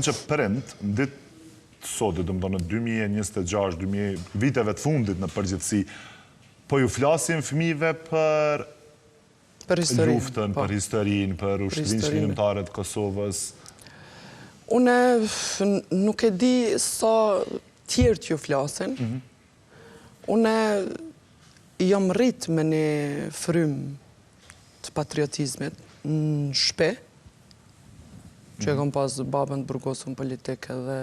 Që prind, në ditë sotit, do më do në 2026, viteve të fundit në përgjithësi, po ju flasim fëmijëve për luftën, për historinë, për ushtrinë shënimtare të Kosovës? Une nuk e di sa tjerë që ju flasin. Une jam rritë me një frym të patriotizmit në shpe, që e kom pas babën të burgosën politikë dhe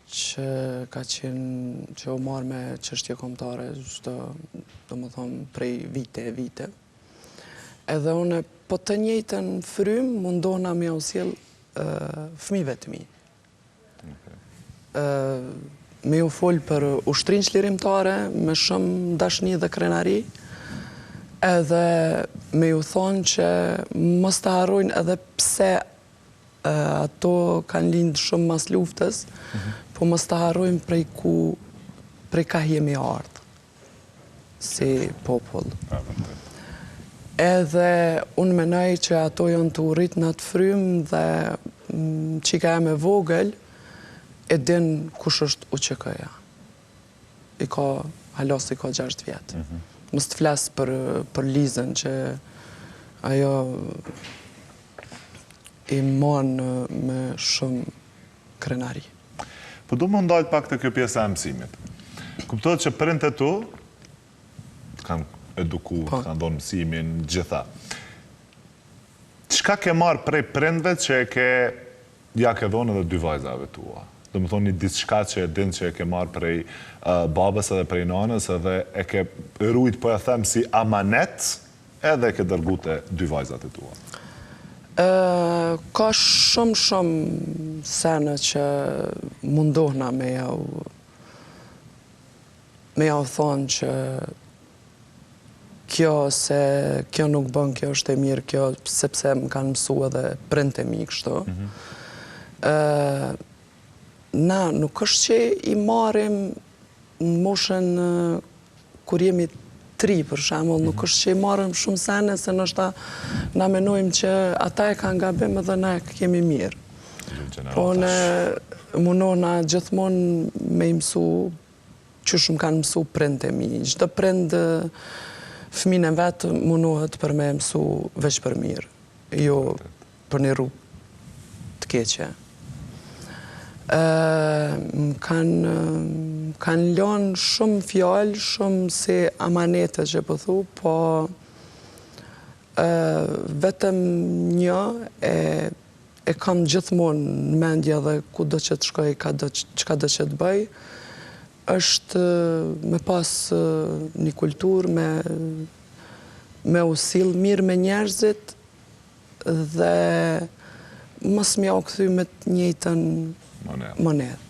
që ka qenë që u marrë me çështje kombëtare, do më thonë prej vite. Edhe une po të njëjtën frym mundohna me u sjell fëmijëve të mi. Me u fol për ushtrinë çlirimtare, me shumë dashni dhe krenari, edhe me ju thonë që mos të harrojnë edhe pse ato kanë lindë shumë mas luftës, po mos të harrojnë prej ka jemi ardhë, si popull. Edhe unë menoj që ato janë të urrit në atë frym dhe qika e me vogël, e din kush është UÇK-ja. Halos i ka 6 vjetë. Mos të flasë për Lizën që ajo i monë me shumë krenari. Po du më ndajt pak të kjo pjesë e mësimit. Kuptohet që prindët e tu të kanë eduku, të kanë donë mësimin, gjitha. Çka ke marë prej prindëve që ja ke dhonë edhe 2 vajzave tua? Do më thonë një diçka që e din që e ke marë prej babës edhe prej nanës edhe e ke rujt, po e them si amanet, edhe e ke dërgut e 2 vajzat e tua. Ka shumë sene që mundohna me jau thonë që kjo nuk bën, kjo është e mirë, kjo sepse më kanë mësu edhe prindët e mi kështu. Na nuk është që i marim në moshën kur jemi 3, për shembull, nuk është që i marim shumë sene, se nështë na menojmë që ata e kanë gabim edhe na e kemi mirë. Po ne mundohna gjithmonë me i mësu që shumë kanë mësu prindët e mi. Çdo prind fëmijën e vetë mundohet për me mësu veç për mirë, jo për një rrugë të keqe. Kanë lënë shumë fjalë, shumë si amanete që po thu, po vetëm një e kam gjithmonë në mendje dhe ku do që të shkoj, çka do që të bëj, është me pas një kulturë, me u sill mirë me njerëzit dhe mos m'ja u kthy me të njëjtën monedhë.